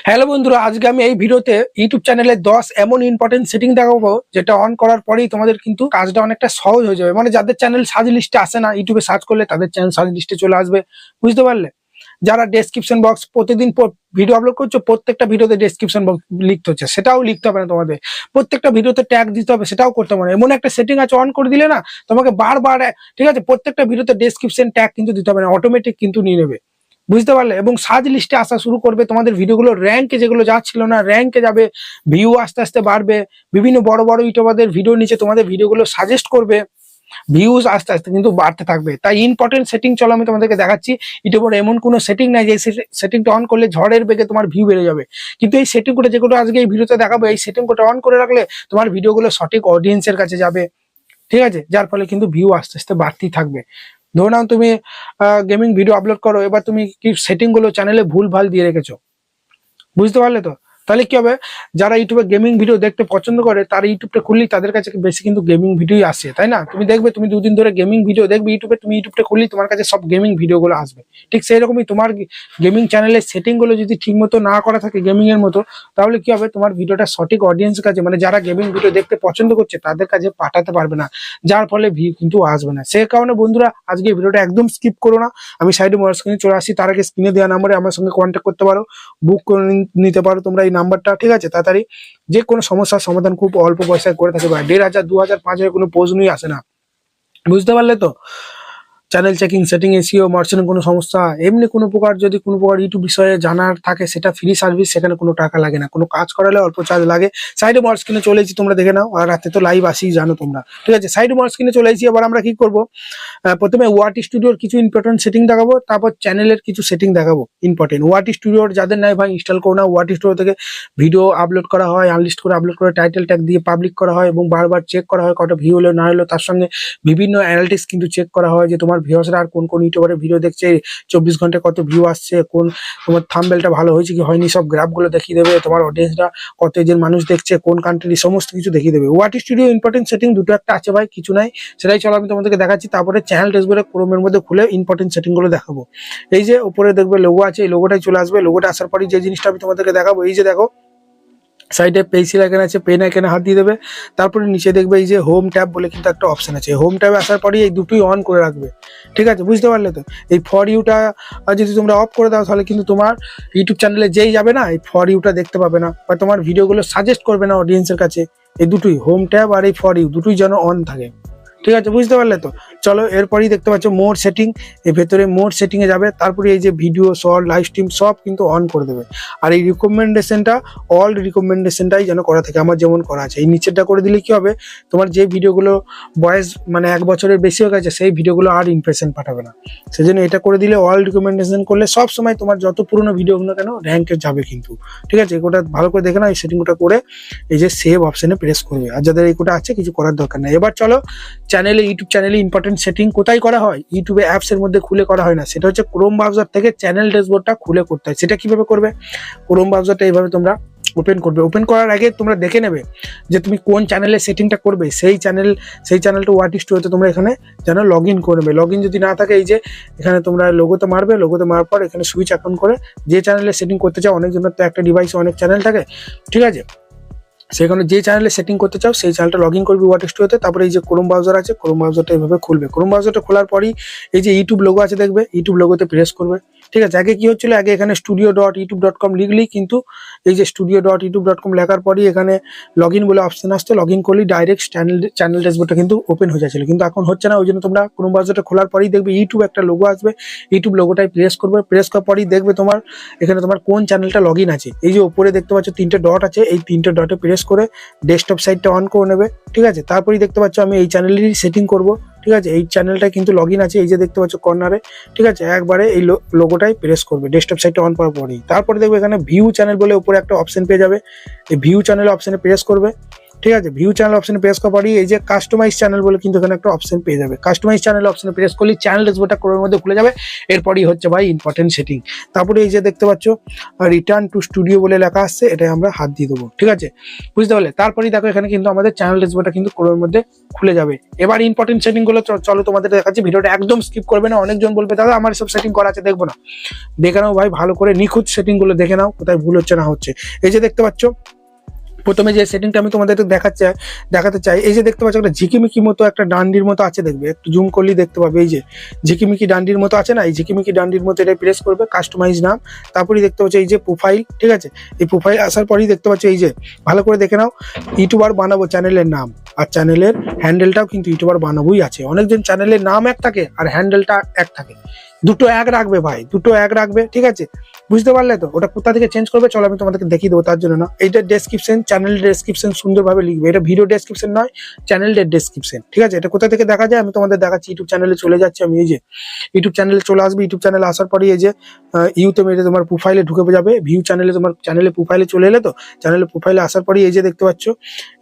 Hello বন্ধুরা, আজকে আমি এই ভিডিওতে ইউটিউব চ্যানেলে 10 এমন ইম্পর্টেন্ট সেটিং দেখাবো যেটা অন করার পরেই তোমাদের কিন্তু কাজটা অনেকটা সহজ হয়ে যাবে। মানে যাদের চ্যানেল সার্চ লিস্টে আসে না, ইউটিউবে সার্চ করলে তাদের চ্যানেল সার্চ লিস্টে চলে আসবে। বুঝতে পারলে? যারা ডেসক্রিপশন বক্স প্রতিদিন ভিডিও আপলোড করছো, প্রত্যেকটা ভিডিওতে ডেসক্রিপশন বক্স লিখতে হচ্ছে, সেটাও লিখতে হবে না তোমাদের। প্রত্যেকটা ভিডিওতে ট্যাগ দিতে হবে, সেটাও করতে হবে না। এমন একটা সেটিং আছে, অন করে দিলে না তোমাকে বারবার, ঠিক আছে, প্রত্যেকটা ভিডিওতে ডেসক্রিপশন ট্যাগ কিন্তু দিতে হবে না, অটোমেটিক কিন্তু নিয়ে নেবে। বুঝতে পারলে? এবং সার্চ লিস্টে আসা শুরু করবে, তোমাদের ভিডিওগুলো র্যাঙ্কে যেগুলো যাচ্ছিল না র্যাঙ্কে যাবে, ভিউ আস্তে আস্তে বাড়বে। বিভিন্ন বড় বড় ইউটিউবারদের ভিডিও নিচে তোমাদের ভিডিওগুলো সাজেস্ট করবে, ভিউজ আস্তে আস্তে কিন্তু বাড়তে থাকবে। তাই ইম্পর্টেন্ট সেটিং চলো আমি তোমাদেরকে দেখাচ্ছি। ইউটিউবের এমন কোনো সেটিং নাই যে সেটিংটা অন করলে ঝড়ের বেগে তোমার ভিউ বেড়ে যাবে, কিন্তু এই সেটিং কোডটা যেগুলো আজকে এই ভিডিওতে দেখাবো, এই সেটিং কোডটা অন করে রাখলে তোমার ভিডিওগুলো সঠিক অডিয়েন্সের কাছে যাবে, ঠিক আছে, যার ফলে কিন্তু ভিউ আস্তে আস্তে বাড়তেই থাকবে। ধরো নাও তুমি গেমিং ভিডিও আপলোড করো, এবার তুমি কি সেটিং গুলো চ্যানেলে ভুল ভাল দিয়ে রেখেছো, বুঝতে পারলে তো? তাহলে কি হবে, যারা ইউটিউবে গেমিং ভিডিও দেখতে পছন্দ করে তারা ইউটিউবটা খুললেই তাদের কাছে বেশি কিন্তু গেমিং ভিডিওই আসে, তাই না? তুমি দেখবে, তুমি দুদিন ধরে গেমিং ভিডিও দেখবে ইউটিউবে, তুমি ইউটিউবটা খুললেই তোমার কাছে সব গেমিং ভিডিও গুলো আসবে। ঠিক সেই রকমই তোমার গেমিং চ্যানেলের সেটিং গুলো যদি ঠিক মতো না করা থাকে গেমিং এর মতো, তাহলে কি হবে, তোমার ভিডিওটা সঠিক অডিয়েন্সের কাছে, মানে যারা গেমিং ভিডিও দেখতে পছন্দ করছে তাদের কাছে পাঠাতে পারবে না, যার ফলে ভিউ কিন্তু আসবে না। সেই কারণে বন্ধুরা, আজকে ভিডিওটা একদম স্কিপ করো না। আমি সাইডে মোবাইল স্ক্রিনে চলে আসি, তার আগে স্ক্রিনে দেওয়া নাম্বারে আমার সঙ্গে কন্ট্যাক্ট করতে পারো, বুক করে নিতে পারো তোমরা এই নাম্বারটা, ঠিক আছে? তাড়াতাড়ি যে কোনো সমস্যার সমাধান খুব অল্প পয়সায় করে থাকে ভাই। 1500, 2000, 5000 কোনো প্রয়োজনই আসে না। বুঝতে পারলে তো? Channel checking, setting, SEO, merchant কোনো সমস্যা, এমনি কোনো প্রকার যদি কোনো প্রকার ইউটিউব বিষয়ে জানার থাকে, সেটা ফ্রি সার্ভিস, সেখানে কোনো টাকা লাগে না, কোনো কাজ করালে অল্প চার্জ লাগে। সাইডে মোবাইল স্ক্রিনে চলে এসেছি, তোমরা দেখে নাও। আর রাতে তো লাইভ আসি, জানো তোমরা, ঠিক আছে? সাইডে মোবাইল স্ক্রিনে চলে এসেছি। এবার আমরা কি করব, প্রথমে ওয়াট স্টুডিওর কিছু ইম্পর্টেন্ট সেটিং দেখাবো, তারপর চ্যানেলের কিছু সেটিং দেখাবো ইম্পর্টেন্ট। ওয়াট স্টুডিওর যাদের নাই ভাই, ইনস্টল করো না। ওয়াট স্টুডিও থেকে ভিডিও আপলোড করা হয়, আনলিস্ট করে আপলোড করে টাইটেল ট্যাগ দিয়ে পাবলিক করা হয়, এবং বারবার চেক করা হয় কটা ভিউ হলো না হলো। তার সঙ্গে বিভিন্ন অ্যানালিটিক্স কিন্তু চেক করা হয় যে তোমার ভিউয়ার্সরা আর কোন কোন ইউটিউবারের ভিডিও দেখছে, 24 ঘন্টায় কত ভিউ আসছে, কোন তোমার থাম্বনেলটা ভালো হয়েছে কি হয়নি, সব গ্রাফগুলো দেখিয়ে দেবে। তোমার অডিয়েন্সরা কত এজের মানুষ দেখছে, কোন কান্ট্রি, সমস্ত কিছু দেখিয়ে দেবে। ওয়াট স্টুডিও ইম্পর্টেন্ট সেটিং দুটো একটা আছে ভাই, কিছু নাই, সেটাই চলো আমি তোমাদেরকে দেখাচ্ছি। তারপরে চ্যানেল ড্যাশবোর্ডে ক্রোমের মধ্যে খুলে ইম্পর্টেন্ট সেটিং গুলো দেখাবো। এই যে উপরে দেখবে লোগো আছে, এই লোগোটাই চলে আসবে। লোগোটা আসার পরে যে জিনিসটা আমি তোমাদেরকে দেখাবো, এই যে দেখো সাইডে পেন্সিল আইকন আছে, পেন আইকনে হাত দিয়ে দেবে। তারপরে নিচে দেখবে এই যে হোম ট্যাব বলে কিন্তু একটা অপশন আছে। হোম ট্যাবে আসার পরে এই দুটোই অন করে রাখবে, ঠিক আছে? বুঝতে পারলে তো? এই ফর ইউটা যদি তোমরা অফ করে দাও, তাহলে কিন্তু তোমার ইউটিউব চ্যানেলে যেই যাবে না, এই ফর ইউটা দেখতে পাবে না, বা তোমার ভিডিওগুলো সাজেস্ট করবে না অডিয়েন্সের কাছে। এই দুটোই, হোম ট্যাব আর এই ফর ইউ, দুটোই যেন অন থাকে, ঠিক আছে? বুঝতে পারলে তো? চলো, এরপরই দেখতে পাচ্ছ মোর সেটিং। এর ভেতরে মোর সেটিং এ যাবে, তারপরে এই যে ভিডিও, শর্ট, লাইভ স্ট্রিম সব কিন্তু অন করে দেবে। আর এই রিকমেন্ডেশনটা, অল রিকমেন্ডেশনটাই যেন করা থাকে, আমার যেমন করা আছে। এই নিচেরটা করে দিলে কি হবে, তোমার যে ভিডিওগুলো বয়স মানে 1 বছরের বেশি হয়ে গেছে, সেই ভিডিওগুলো আর ইমপ্রেশন পাঠাবে না। সেজন্য এটা করে দিলে, অল রিকমেন্ডেশন করলে সব সময় তোমার যত পুরনো ভিডিওগুলো কেন র্যাঙ্কে যাবে কিন্তু, ঠিক আছে? ওটা ভালো করে দেখে না, এই সেটিংটা করে এই যে সেভ অপশনে প্রেস করবে। আর যাদের এই কোটা আছে, কিছু করার দরকার নেই। এবার চলো চ্যানেলে, ইউটিউব চ্যানেলে ইম্পর্টেন্ট সেটিং কোথায় করা হয়, ইউটিউবে অ্যাপস এর মধ্যে খুলে করা হয় না, সেটা হচ্ছে ক্রোম ব্রাউজার থেকে চ্যানেল ড্যাশবোর্ডটা খুলে করতে হয়। সেটা কিভাবে করবে, ক্রোম ব্রাউজারটা এইভাবে তোমরা ওপেন করবে। ওপেন করার আগে তোমরা দেখে নেবে যে তুমি কোন চ্যানেলের সেটিংটা করবে, সেই চ্যানেলটা ওয়াট স্টুডিওতে তোমরা এখানে যেন লগ ইন করবে। লগ ইন যদি না থাকে, এই যে এখানে তোমরা লোগোতে মারবে, লোগোতে মারার পর এখানে সুইচ অন করে যে চ্যানেলের সেটিং করতে চাও, অনেকজনের তো একটা ডিভাইসে অনেক চ্যানেল থাকে, ঠিক আছে? সেখানে যে চ্যানেলে সেটিং করতে চাও সেই চ্যানেলটা লগ ইন করবি ওয়াট স্টুডিওতে। তারপরে এই যে ক্রোম ব্রাউজার আছে, ক্রোম ব্রাউজারটা এইভাবে খুলবে। ক্রোম ব্রাউজারটা খোলার পরই এই যে ইউটিউব লোগো আছে দেখবে, ইউটিউব লোগোতে প্রেস করবে, ঠিক আছে? আগে কি হচ্ছিল, আগে এখানে studio.youtube.com লিখলেই কিন্তু, এই যে studio.youtube.com লেখার পরই এখানে লগ ইন বলে অপশন আসতো, লগ ইন করলেই ডাইরেক্ট চ্যানেল ড্যাশবোর্ডটা কিন্তু ওপেন হয়ে যাচ্ছিল, কিন্তু এখন হচ্ছে না। ওই জন্য তোমরা ক্রোম ব্রাউজারটা খোলার পরেই দেখবে ইউটিউব একটা লোগো আসবে, ইউটিউব লোগোটাই প্রেস করবে। প্রেস করার পরেই দেখবে তোমার এখানে তোমার কোন চ্যানেলটা লগ ইন আছে। এই যে উপরে দেখতে পাচ্ছ 3টে ডট আছে, এই 3টে ডটে প্রেস করে ডেস্কটপ সাইটটা অন করে নেবে, ঠিক আছে? তারপরেই দেখতে পাচ্ছ আমি এই চ্যানেলেরই সেটিং করব, ঠিক আছে? এই চ্যানেলটা কিন্তু লগ ইন আছে, এই যে দেখতে পাচ্ছ কর্নারে, ঠিক আছে? একবারে এই লোগোটাই প্রেস করবে ডেস্কটপ সাইটটা অন করার পরেই। তারপরে দেখবে এখানে ভিউ চ্যানেল বলে উপরে একটা অপশন পেয়ে যাবে, এই ভিউ চ্যানেল অপশনে প্রেস করবে। ঠিক আছে, ভিউ চ্যানেল অপশনে প্রেস করার পরই এই যে কাস্টমাইজ চ্যানেল বলে কিন্তু এখানে একটা অপশন পেয়ে যাবে। কাস্টমাইজ চ্যানেল অপশনে প্রেস করলে চ্যানেল ড্যাশবোর্ডটা ক্রোমের মধ্যে খুলে যাবে। এরপরই হচ্ছে ভাই ইম্পর্টেন্ট সেটিং। তারপরে এই যে দেখতে পাচ্ছ রিটার্ন টু স্টুডিও বলে লেখা আসছে, এটাই আমরা হাত দিয়ে দেবো। ঠিক আছে, বুঝতে পারলে? তারপরেই দেখো এখানে কিন্তু আমাদের চ্যানেল ড্যাশবোর্ডটা কিন্তু ক্রোমের মধ্যে খুলে যাবে। এবার ইম্পর্টেন্ট সেটিং গুলো চলো তোমাদের দেখাচ্ছি, ভিডিওটা একদম স্কিপ করবে না। অনেকজন বলবে দাদা আমার সব সেটিং করা আছে, দেখবো না। দেখে নাও ভাই, ভালো করে নিখুঁত সেটিং গুলো দেখে নাও, কোথায় ভুল হচ্ছে না হচ্ছে। এই যে দেখতে পাচ্ছ প্রথমে যে সেটিংটা আমি তোমাদের দেখাতে চাই, এই যে দেখতে পাচ্ছ একটা ঝিকিমিকি মতো একটা ডান্ডির মতো আছে, দেখবে একটু জুম করলেই দেখতে পাবে। এই যে ঝিকিমিকি ডান্ডির মতো আছে না, এই ঝিকিমিকি ডান্ডির মতো এটা প্রেস করবে, কাস্টমাইজ নাম। তারপরেই দেখতে পাচ্ছ এই যে প্রোফাইল। ঠিক আছে, এই প্রোফাইল আসার পরেই দেখতে পাচ্ছ এই যে ভালো করে দেখে নাও, ইউটিউবার বানাবো চ্যানেলের নাম আর চ্যানেলের হ্যান্ডেলটাও কিন্তু ইউটিউবার বানাবোই আছে। অনেকজন চ্যানেলের নাম এক থাকে আর হ্যান্ডেলটা এক থাকে, দুটো এক রাখবে ভাই, দুটো এক রাখবে। ঠিক আছে, বুঝতে পারলে তো? ওটা কোথা থেকে চেঞ্জ করবে চলো আমি তোমাদেরকে দেখিয়ে দেবো, তার জন্য না। এইটা ডেসক্রিপশন, চ্যানেলের ডেসক্রিপশন সুন্দরভাবে লিখবে, এটা ভিডিও ডেসক্রিপশন নয়, চ্যানেলের ডেসক্রিপশন। ঠিক আছে, এটা কোথা থেকে দেখা যায় আমি তোমাদের দেখাচ্ছি। ইউটিউব চ্যানেলে চলে যাচ্ছি আমি, এই যে ইউটিউব চ্যানেলে চলে আসবে। ইউটিউব চ্যানেলে আসার পরে এই যে ইউতে মেরে তোমার প্রোফাইলে ঢুকে যাবে, ভিউ চ্যানেলে, তোমার চ্যানেলে প্রোফাইলে চলে এলে তো, চ্যানেলে প্রোফাইলে আসার পরে এই যে দেখতে পাচ্ছ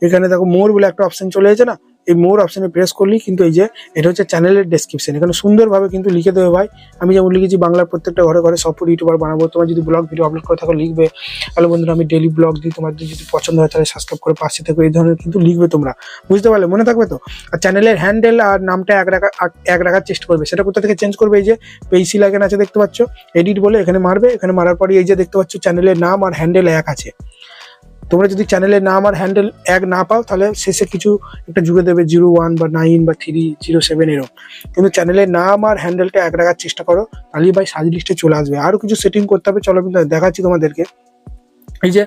এখানে দেখো মোর বলে একটা অপশন চলে এসেছে না, এই মোর অপশনে প্রেস করলেই কিন্তু এই যে এটা হচ্ছে চ্যানেলের ডেসক্রিপশন, এখানে সুন্দরভাবে কিন্তু লিখে দেবে ভাই। আমি যেমন লিখেছি বাংলার প্রত্যেকটা ঘরে ঘরে সফট ইউটিউবার বানাবো। তোমার যদি ব্লগ ভিডিও আপলোড করে থাকো লিখবে, হ্যালো বন্ধুরা আমি ডেইলি ব্লগ দিই, তোমার যদি পছন্দ হয় তাহলে সাবস্ক্রাইব করে পাশে থাকবে, এই ধরনের কিন্তু লিখবে তোমরা। বুঝতে পারলে? মনে থাকবে তো? আর চ্যানেলের হ্যান্ডেল আর নামটা এক রাখার চেষ্টা করবে। সেটা কোথা থেকে চেঞ্জ করবে? এই যে পেন্সিল আইকন আছে দেখতে পাচ্ছ, এডিট বলে, এখানে মারবে। এখানে মারার পরে এই যে দেখতে পাচ্ছ চ্যানেলের নাম আর হ্যান্ডেল এক আছে। তোমরা যদি চ্যানেলের নাম আর হ্যান্ডেল এক না পাও তাহলে শেষে কিছু একটা জুড়ে দেবে, 01 বা 9 বা 307 এরকম। কিন্তু চ্যানেলের নাম আর হ্যান্ডেলটা এক রাখার চেষ্টা করো, তাহলেই ভাই সার্চ লিস্টে চলে আসবে। আরো কিছু সেটিং করতে হবে, চলো কিন্তু দেখাচ্ছি তোমাদেরকে। এই যে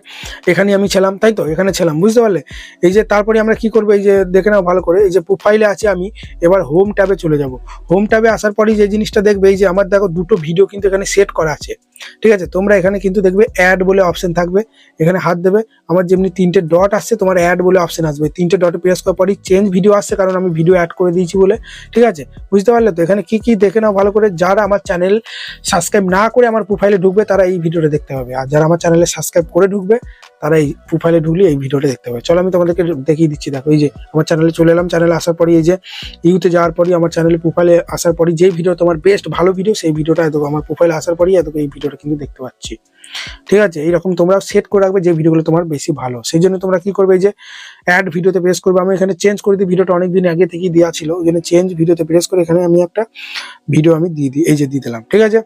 এখানে আমি ছিলাম, তাই তো, এখানে ছিলাম, বুঝতে পারলে? এই যে তারপরে আমরা কি করবো, এই যে দেখে নাও ভালো করে, এই যে প্রোফাইলে আছে আমি, এবার হোম ট্যাবে চলে যাব। হোম ট্যাবে আসার পরই যে জিনিসটা দেখবে, এই যে আমার দেখো দুটো ভিডিও কিন্তু এখানে সেট করা আছে। ঠিক আছে, তোমরা এখানে কিন্তু দেখবে অ্যাড বলে অপশন থাকবে, এখানে হাত দেবে, আমার যেমনি 3টে ডট আসছে তোমার অ্যাড বলে অপশন আসবে। 3টে ডটে প্রেস করার পরই চেঞ্জ ভিডিও আসছে, কারণ আমি ভিডিও অ্যাড করে দিয়েছি বলে। ঠিক আছে, বুঝতে পারলে তো? এখানে কি কি দেখে নাও ভালো করে। যারা আমার চ্যানেল সাবস্ক্রাইব না করে আমার প্রোফাইলে ঢুকবে তারা এই ভিডিওটা দেখতে হবে, আর যারা আমার চ্যানেলে সাবস্ক্রাইব করে ঢুকবে তারা এই প্রোফাইলে ঢুকলে এই ভিডিওটা দেখতে হবে। চলো আমি তোমাদেরকে দেখিয়ে দিচ্ছি। দেখো এই যে আমার চ্যানেলে চলে এলাম, চ্যানেলে আসার পরই এই যে ইউতে যাওয়ার পরই আমার চ্যানেলে প্রোফাইলে আসার পরই যেই ভিডিও তোমার বেস্ট ভালো ভিডিও, সেই ভিডিওটা এত আমার প্রোফাইলে আসার পরই এত এই ভিডিওটা কিন্তু দেখতে পাচ্ছি। ঠিক আছে, এইরকম তোমরা সেট করে রাখবে যে ভিডিওগুলো তোমার বেশি ভালো। সেই জন্য তোমরা কি করবে, এই যে অ্যাড ভিডিওতে প্রেস করবে। আমি এখানে চেঞ্জ করে দিই, ভিডিওটা অনেকদিন আগে থেকেই দেওয়া ছিল, ওই জন্য চেঞ্জ ভিডিওতে প্রেস করে এখানে আমি একটা ভিডিও আমি দিয়ে দিই, এই যে দিয়ে দিলাম। ঠিক আছে,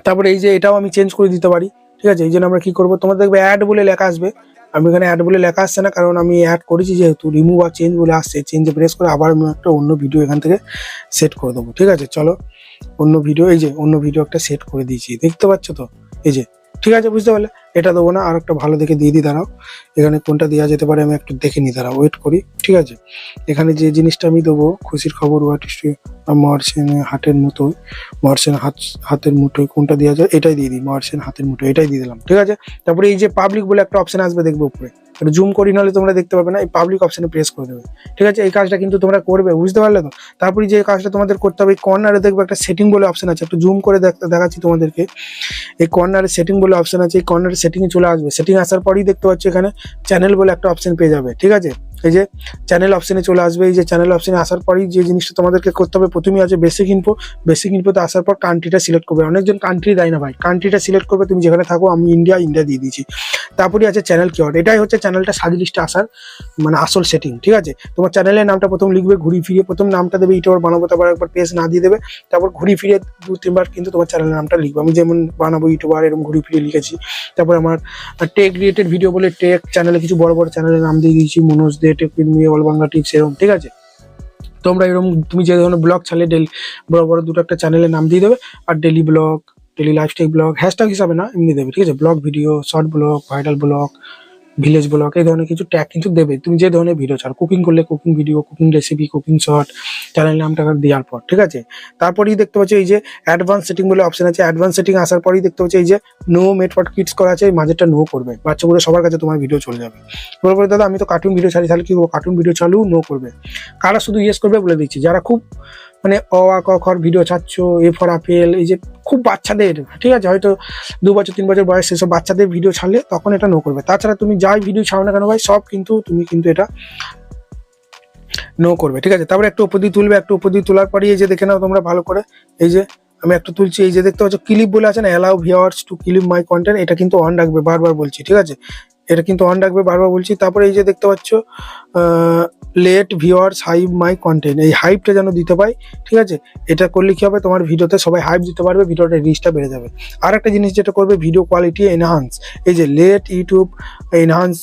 তারপরে এই যে এটাও আমি চেঞ্জ করে দিতে পারি। ঠিক আছে, এই জন্য আমরা কি করবো, তোমাদের দেখবে অ্যাড বলে লেখা আসবে, আমি এখানে অ্যাড বলে লেখা আসছে না, কারণ আমি অ্যাড করেছি যেহেতু। রিমুভ আর চেঞ্জ বলে আসছে, চেঞ্জে প্রেস করে আবার আমি একটা অন্য ভিডিও এখান থেকে সেট করে দেবো। ঠিক আছে, চলো অন্য ভিডিও, এই যে অন্য ভিডিও একটা সেট করে দিয়েছি, দেখতে পাচ্ছ তো? এই যে, ঠিক আছে, বুঝতে পারলে? এটা দেবো না, আর একটা ভালো দেখে দিয়ে দিই, দাঁড়াও। এখানে কোনটা দেওয়া যেতে পারে আমি একটু দেখে নিই, দাঁড়াও, ওয়েট করি। ঠিক আছে, এখানে যে জিনিসটা আমি দেবো, খুশির খবর মার্সেন হাটের মতোই, মার্সেন হাতের মুঠোয়, কোনটা দেওয়া যায় এটাই দিয়ে দিই, মার্সেন হাতের মুঠোয় এটাই দিয়ে দিলাম। ঠিক আছে, তারপরে এই যে পাবলিক বলে একটা অপশন আসবে, দেখবে উপরে, একটু জুম করি নাহলে তোমরা দেখতে পাবে না, এই পাবলিক অপশনে প্রেস করে দেবে। ঠিক আছে, এই কাজটা কিন্তু তোমরা করবে, বুঝতে পারলে তো? তারপরে যে কাজটা তোমাদের করতে হবে, এই কর্নারে দেখবে একটা সেটিং বলে অপশন আছে, একটু জুম করে দেখাচ্ছি তোমাদেরকে। এই কর্নারে সেটিং বলে অপশন আছে, এই কর্নারে সেটিং এ চলে আসবে। সেটিং আসার পরেই দেখতে পাচ্ছ এখানে চ্যানেল বলে একটা অপশন পেয়ে যাবে। ঠিক আছে, এই যে চ্যানেল অপশনে চলে আসবে। এই যে চ্যানেল অপশনে আসার পরেই যে জিনিসটা তোমাদেরকে করতে হবে, প্রথমেই আছে বেসিক ইনফো। বেসিক ইনফোতে আসার পর কান্ট্রিটা সিলেক্ট করবে। অনেকজন কান্ট্রি দেয় না ভাই, কান্ট্রিটা সিলেক্ট করবে, তুমি যেখানে থাকো। আমি ইন্ডিয়া দিয়ে দিয়েছি। তারপরে আছে চ্যানেল কিওয়ার্ড, এটাই হচ্ছে চ্যানেলটা সার্চ লিস্টে আসার মানে আসল সেটিং। ঠিক আছে, তোমার চ্যানেলের নামটা প্রথম লিখবে, ঘুরিয়ে ফিরিয়ে প্রথম নামটা দেবে, ইউটিউবার বানাবো, তারপর একবার পেজ না দিয়ে দেবে, তারপর ঘুরিয়ে ফিরিয়ে 2-3 বার কিন্তু তোমার চ্যানেলের নামটা লিখবে। আমি যেমন বানাবো ইউটিউবার এরকম ঘুরিয়ে ফিরিয়ে লিখেছি। তারপর আমার টেক রিলেটেড ভিডিও বলে টেক চ্যানেলে কিছু বড় বড় চ্যানেলের নাম দিয়ে দিয়েছি, Manoj Dey, tech with me, all Bangla tips, এরকম। ঠিক আছে, তোমরা এরকম তুমি যে ধরনের ব্লগ ছাড়লে ডেলি বড় বড় দুটো একটা চ্যানেলের নাম দিয়ে দেবে, আর daily vlog, daily lifestyle vlog, hashtag হিসাবে না, এমনি দেবে। ঠিক আছে, vlog video, short vlog, viral vlog, village vlog, এই ধরনের কিছু ট্যাগ কিন্তু দেবে। তুমি যে ধরনের ভিডিও ছাড়ো, কুকিং করলে cooking video, cooking recipe, cooking short, channel নামটা দেওয়ার পর। ঠিক আছে, তারপরেই দেখতে পাচ্ছ এই যে অ্যাডভান্স সেটিং বলে অপশন আছে। অ্যাডভান্স সেটিং আসার পরেই দেখতে পাচ্ছ এই যে নো মেড ফর কিডস করা আছে, এই মাঝেরটা নো করবে, বাচ্চাগুলো সবার কাছে তোমার ভিডিও চলে যাবে। বলে দাদা আমি তো কার্টুন ভিডিও ছাড়ি, তাহলে কি কার্টুন ভিডিও চালু নো করবে। কারা শুধু ইয়েস করবে বলে দিচ্ছি, যারা খুব মানে অ আ ক খ ভিডিও ছাড়ছ, এ ফর আপেল, এই যে খুব বাচ্চাদের, ঠিক আছে, হয়তো 2 বছর 3 বছর বয়স সেসব বাচ্চাদের ভিডিও ছাড়লে তখন এটা নো করবে। তাছাড়া তুমি যাই ভিডিও ছাড়ো না কেন ভাই, সব কিন্তু তুমি কিন্তু এটা নো করবে, ঠিক আছে। তারপরে একটু উপর দিয়ে তুলবে, একটু উপর দিয়ে তোলার পরে এই যে দেখে নাও তোমরা ভালো করে, এই যে আমি একটু তুলছি, এই যে দেখতে পাচ্ছ ক্লিপ বলে আছে না, allow viewers to clip my content, এটা কিন্তু অন রাখবে, বারবার বলছি, ঠিক আছে, এটা কিন্তু অন রাখবে, বারবার বলছি। তারপরে এই যে দেখতে পাচ্ছ let viewers hype my content, এই হাইপটা যেন দিতে পাই, ঠিক আছে। এটা করলে কি হবে, তোমার ভিডিওতে সবাই হাইপ দিতে পারবে, ভিডিওটা রিচটা বেড়ে যাবে। আর একটা জিনিস যেটা করবে, ভিডিও কোয়ালিটি এনহান্স, এই যে লেট ইউটিউব এনহান্স,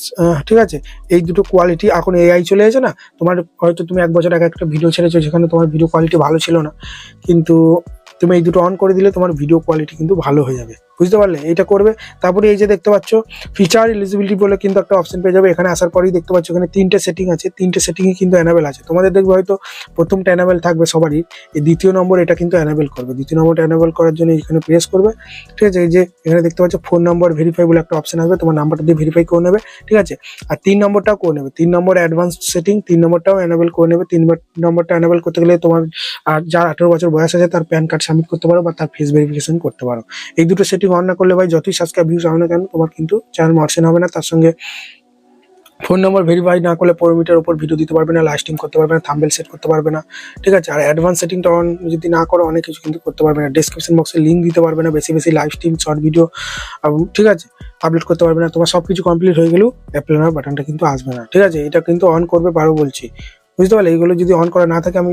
ঠিক আছে, এই দুটো কোয়ালিটি, এখন এআই চলে এসেছে না, তোমার হয়তো তুমি 1 বছর আগে একটা ভিডিও ছেড়েছো, সেখানে তোমার ভিডিও কোয়ালিটি ভালো ছিল না, কিন্তু তুমি এই দুটো অন করে দিলে তোমার ভিডিও কোয়ালিটি কিন্তু ভালো হয়ে যাবে, বুঝতে পারলে, এইটা করবে। তারপরে এই যে দেখতে পাচ্ছ ফিচার এলিজিবিলিটি বলে কিন্তু একটা অপশন পেয়ে যাবে, এখানে আসার পরেই দেখতে পাচ্ছ এখানে 3টে সেটিং আছে, 3টে সেটিংই কিন্তু এনাবেল আছে, তোমাদের দেখবে হয়তো প্রথমটা এনাবেল থাকবে সবারই, এই দ্বিতীয় নম্বর এটা কিন্তু এনাবেল করবে, দ্বিতীয় নম্বরটা এনাবেল করার জন্য এখানে প্রেস করবে, ঠিক আছে। এই যে এখানে দেখতে পাচ্ছ ফোন নম্বর ভেরিফাই বলে একটা অপশন আসবে, তোমার নাম্বারটা দিয়ে ভেরিফাই করে নেবে, ঠিক আছে। আর 3 নম্বরটাও করে নেবে, 3 নম্বর অ্যাডভান্স সেটিং, 3 নম্বরটাও এনাবেল করে নেবে। 3 নম্বরটা এনাবেল করতে গেলে তোমার আর যার 18 বছর বয়স আছে তার প্যান কার্ড সাবমিট করতে পারো বা তার ফেস ভেরিফিকেশন করতে পারো। এই দুটো সেটিং অন না করলে ভাই যতই সাবস্ক্রাইব ভিউজ হবে না কেন, তোমার কিন্তু চ্যানেল মর্শন হবে না। তার সঙ্গে ফোন নম্বর ভেরিফাই না করলে 15 মিনিটের উপর ভিডিও দিতে পারবে না, লাইভ স্ট্রিম করতে পারবে না, থাম্বনেল সেট করতে পারবে না, ঠিক আছে। আর অ্যাডভান্স সেটিংটা অন যদি না করো অনেক কিছু কিন্তু করতে পারবে না, ডেসক্রিপশন বক্সে লিঙ্ক দিতে পারবে না, বেশি বেশি লাইভ স্ট্রিম শর্ট ভিডিও, ঠিক আছে, আপলোড করতে পারবে না। তোমার সবকিছু কমপ্লিট হয়ে গেলেও অ্যাপ্লাই নাও বাটনটা কিন্তু আসবে না, ঠিক আছে। এটা কিন্তু অন করবে, পারো বলছি, বুঝতে পারলে। এইগুলো যদি অন করা না থাকে আমি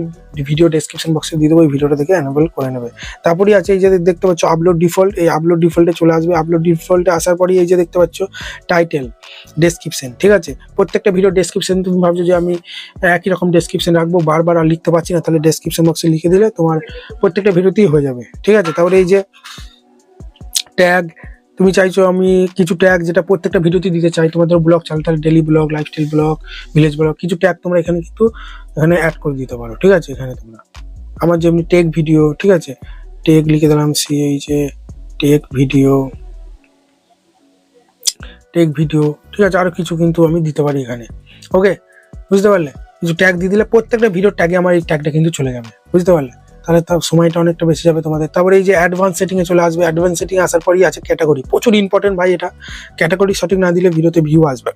ভিডিও ডেসক্রিপশন বক্সে দিয়ে দেবো, এই ভিডিওটা দেখে এনাবেল করে নেবে। তারপরে আছে এই যে দেখতে পাচ্ছ আপলোড ডিফল্ট, এই আপলোড ডিফল্টে চলে আসবে, আপলোড ডিফল্টে আসার পরেই এই যে দেখতে পাচ্ছ টাইটেল ডেসক্রিপশন, ঠিক আছে। প্রত্যেকটা ভিডিও ডেসক্রিপশন তুমি ভাবছো যে আমি একই রকম ডেসক্রিপশন রাখবো, বারবার আর লিখতে পারছি না, তাহলে ডেসক্রিপশন বক্সে লিখে দিলে তোমার প্রত্যেকটা ভিডিওতেই হয়ে যাবে, ঠিক আছে। তারপরে এই যে ট্যাগ, তুমি চাইছো আমি কিছু ট্যাগ যেটা প্রত্যেকটা ভিডিওতে দিতে চাই, তোমাদের ব্লগ চাল, তাহলে daily blog, lifestyle blog, village blog, কিছু ট্যাগ তোমরা এখানে কিন্তু এখানে অ্যাড করে দিতে পারো, ঠিক আছে। এখানে তোমরা আমার যেমনি টেক ভিডিও, ঠিক আছে, টেক লিখে দিলাম, এই যে টেক ভিডিও, টেক ভিডিও, ঠিক আছে, আরো কিছু কিন্তু আমি দিতে পারি এখানে, ওকে, বুঝতে পারলে। কিছু ট্যাগ দিয়ে দিলে প্রত্যেকটা ভিডিওর ট্যাগে আমার এই ট্যাগটা কিন্তু চলে যাবে, বুঝতে পারলে, তাহলে তার সময়টা অনেকটা বেশি যাবে তোমাদের। তারপরে এই যে অ্যাডভান্স সেটিং এ চলে আসবে, অ্যাডভান্স সেটিং আসার পরই আছে ক্যাটাগরি, প্রচুর ইম্পর্টেন্ট ভাই এটা, ক্যাটাগরি সঠিক না দিলে ভিডিওতে ভিউ আসবে,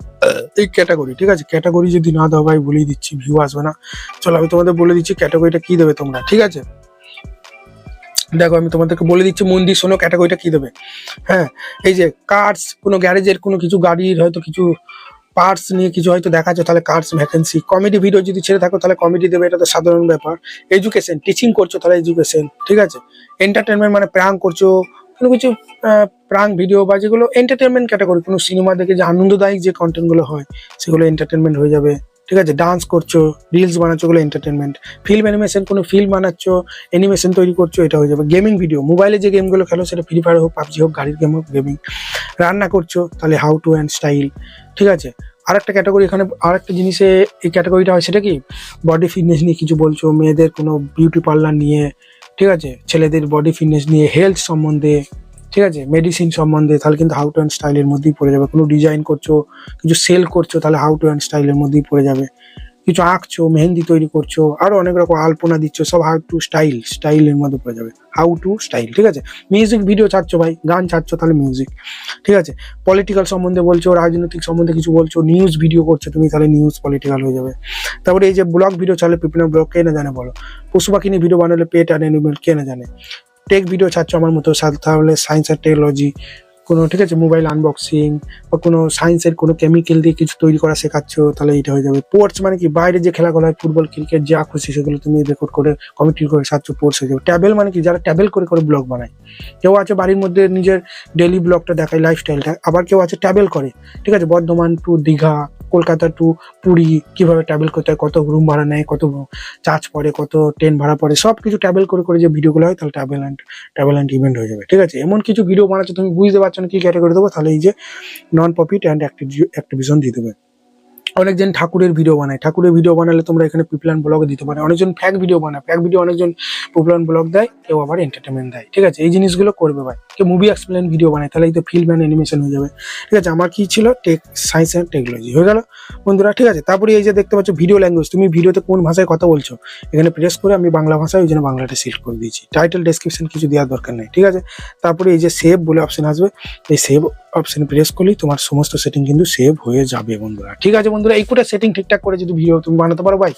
এই ক্যাটাগরি, ঠিক আছে, ক্যাটাগরি যদি না দাও ভাই বলেই দিচ্ছি ভিউ আসবে না। চলো আমি তোমাদের বলে দিচ্ছি ক্যাটাগরিটা কি দেবে তোমরা, ঠিক আছে। দেখো আমি তোমাদেরকে বলে দিচ্ছি, মন দিয়ে শোনো ক্যাটাগরিটা কি দেবে। হ্যাঁ, এই যে কার্স, কোনো গ্যারেজের কোনো কিছু গাড়ির হয়তো কিছু পার্টস নিয়ে কিছু হয়তো দেখাচ্ছে, তাহলে কার্স ভ্যাকেন্সি। কমেডি ভিডিও যদি ছেড়ে থাকো তাহলে কমেডি দেবে, এটা তো সাধারণ ব্যাপার। এডুকেশন, টিচিং করছো তাহলে এডুকেশন, ঠিক আছে। এন্টারটেনমেন্ট মানে প্র্যাঙ্ক করছো, কোনো কিছু প্র্যাঙ্ক ভিডিও বা যেগুলো এন্টারটেনমেন্ট ক্যাটাগরি, কোনো সিনেমা দেখে যে আনন্দদায়ক যে কন্টেন্টগুলো হয় সেগুলো এন্টারটেনমেন্ট হয়ে যাবে, ঠিক আছে। ডান্স করছো, রিলস বানাচ্ছো, ওগুলো এন্টারটেনমেন্ট। ফিল্ম অ্যানিমেশন, কোনো ফিল্ম বানাচ্ছো, অ্যানিমেশন তৈরি করছো, এটা হয়ে যাবে। গেমিং ভিডিও, মোবাইলে যে গেমগুলো খেলো সেটা ফ্রি ফায়ার হোক, পাবজি হোক, গাড়ির গেম হোক, গেমিং। রান্না করছো তাহলে হাউ টু অ্যান্ড স্টাইল, ঠিক আছে। আরেকটা ক্যাটাগরি এখানে, আরেকটা জিনিসে এই ক্যাটাগরিটা হয়, সেটা কি বডি ফিটনেস নিয়ে কিছু বলছো, মেয়েদের কোনো বিউটি পার্লার নিয়ে, ঠিক আছে, ছেলেদের বডি ফিটনেস নিয়ে, হেলথ সম্বন্ধে, ঠিক আছে, মেডিসিন সম্বন্ধে, তাহলে কিন্তু হাউ টু অ্যান্ড স্টাইলের মধ্যেই পড়ে যাবে। কোনো ডিজাইন করছো, কিছু সেল করছো, তাহলে হাউ টু অ্যান্ড স্টাইলের মধ্যেই পড়ে যাবে। কিছু আঁকছো, মেহেন্দি তৈরি করছো, আরো অনেক রকম আলপনা দিচ্ছ, সব হাউ টু স্টাইলের মধ্যে পড়ে যাবে, হাউ টু স্টাইল, ঠিক আছে। মিউজিক ভিডিও ছাড়ছো ভাই, গান ছাড়ছো, তাহলে মিউজিক, ঠিক আছে। পলিটিক্যাল সম্বন্ধে বলছো, রাজনৈতিক সম্বন্ধে কিছু বলছো, নিউজ ভিডিও করছো তুমি, তাহলে নিউজ পলিটিক্যাল হয়ে যাবে। তারপরে এই যে ব্লগ ভিডিও চালে, পিপল ব্লগ, কে না জানে বলো। পশু পাখি নিয়ে ভিডিও বানালে, পেট অ্যান্ড অ্যানিমেল, কে না জানে। টেক ভিডিও ছাড়ছো আমার মতো, তাহলে সায়েন্স আর টেকনোলজি, কোনো, ঠিক আছে, মোবাইল আনবক্সিং বা কোনো সায়েন্সের কোনো কেমিক্যাল দিয়ে কিছু তৈরি করা শেখাচ্ছ, তাহলে এটা হয়ে যাবে। স্পোর্টস মানে কি, বাইরে যে খেলাগুলো হয়, ফুটবল, ক্রিকেট, যা খুশি সেগুলো তুমি রেকর্ড করে কমেন্ট্রি করে সাচ্ছ, স্পোর্টস হয়ে যাবে। ট্যাবেল মানে কি, যারা ট্যাবেল করে করে ব্লগ বানায়, কেউ আছে বাড়ির মধ্যে নিজের ডেইলি ব্লগটা দেখায়, লাইফস্টাইলটা, আবার কেউ আছে ট্যাবেল করে, ঠিক আছে, বর্ধমান টু দীঘা, কলকাতা টু পুরী, কিভাবে ট্যাবেল করতে হয়, কত রুম ভাড়া নেয়, কত চার্জ পড়ে, কত ট্রেন ভাড়া পড়ে, সব কিছু ট্যাবেল করে করে যে ভিডিওগুলো হয়, তাহলে ট্যাবেল অ্যান্ড ইভেন্ট হয়ে যাবে, ঠিক আছে। এমন কিছু ভিডিও বানাচ্ছো তুমি, বুঝতে পারছো না কি ক্যাটাগরি দেবো, তাহলে এই যে নন প্রফিট অ্যান্ড অ্যাক্টিভিশন দিয়ে দেবে। অনেকজন ঠাকুরের ভিডিও বানায়, ঠাকুরের ভিডিও বানালে তোমরা এখানে পিপলান ব্লগ দিতে পারো। অনেকজন ফ্যাক ভিডিও বানায়, ফ্যাক ভিডিও অনেকজন পিপলান ব্লগ দেয়, কেউ আবার এন্টারটেনমেন্ট দেয়। ঠিক আছে, এই জিনিসগুলো করবে ভাই। কেউ মুভি এক্সপ্লেন ভিডিও বানায়, তাহলে এই তো ফিল্ম অ্যান্ড অ্যানিমেশন হয়ে যাবে। ঠিক আছে, আমার কি ছিল, টেক সায়েন্স অ্যান্ড টেকনোলজি হয়ে গেল বন্ধুরা। ঠিক আছে, তারপরে এই যে দেখতে পাচ্ছ ভিডিও ল্যাঙ্গুয়েজ, তুমি ভিডিওতে কোন ভাষায় কথা বলছো এখানে প্রেস করে আমি বাংলা ভাষায়, ওই জন্য বাংলাটা সিলেক্ট করে দিয়েছি। টাইটেল ডেসক্রিপশন কিছু দেওয়ার দরকার নেই। ঠিক আছে, তারপরে এই যে সেভ বলে অপশন আসবে, এই সেভ অপশন প্রেস করলেই তোমার সমস্ত সেটিং কিন্তু সেভ হয়ে যাবে বন্ধুরা। ঠিক আছে বন্ধুরা, এই কোটা সেটিং ঠিকঠাক করে যদি ভিডিও তুমি বানাতে পারো ভাই,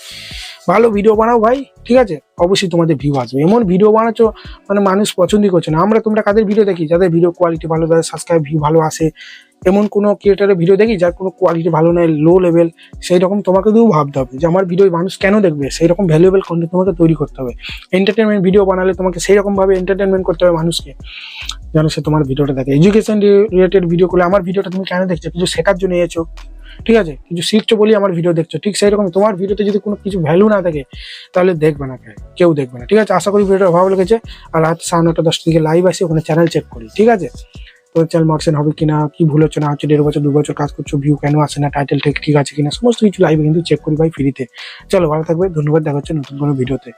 ভালো ভিডিও বানাও ভাই। ঠিক আছে, অবশ্যই তোমাদের ভিউ আসবে। এমন ভিডিও বানাচ্ছো মানে মানুষ পছন্দই করছে না। তোমরা কাদের ভিডিও দেখি, যাদের ভিডিও কোয়ালিটি ভালো, যাদের সাবস্ক্রাইব ভিউ ভালো আসে, এমন কোনো ক্রিয়েটারের ভিডিও দেখি যার কোনো কোয়ালিটি ভালো নয়, লো লেভেল, সেই রকম তোমাকে দিয়েও ভাবতে হবে যে আমার ভিডিও মানুষ কেন দেখবে, সেই রকম ভ্যালুয়েবল কন্টেন্ট তোমাকে তৈরি করতে হবে। এন্টারটেনমেন্ট ভিডিও বানালে তোমাকে সেই রকম ভাবে এন্টারটেনমেন্ট করতে হবে মানুষকে, যেন সে তোমার ভিডিওটা দেখে। এডুকেশন রিলেটেড ভিডিও করলে আমার ভিডিওটা তুমি কেন দেখছো, কিছু শেখার জন্য এসেছো, ঠিক আছে, কিছু শিখছো বলি আমার ভিডিও দেখছো। ঠিক সেই রকম তোমার ভিডিওতে যদি কোনো কিছু ভ্যালু না থাকে তাহলে দেখবে না, কেউ দেখবে না। ঠিক আছে, আশা করি ভিডিওটা ভালো লেগেছে। আর রাত 9:30 থেকে লাইভ আসি, ওখানে চ্যানেল চেক করি। ঠিক আছে, তো চ্যানেল মডারেশন হবে কিনা, কি ভুল হচ্ছে না হচ্ছে, 1.5 বছর 2 বছর কাজ করছো, ভিউ কেন আসে না, টাইটেল ঠিক আছে কিনা, সমস্ত কিছু লাইভে কিন্তু চেক করি ভাই ফ্রিতে। চলো ভালো থাকবে, ধন্যবাদ, দেখা হচ্ছে নতুন কোনো ভিডিওতে।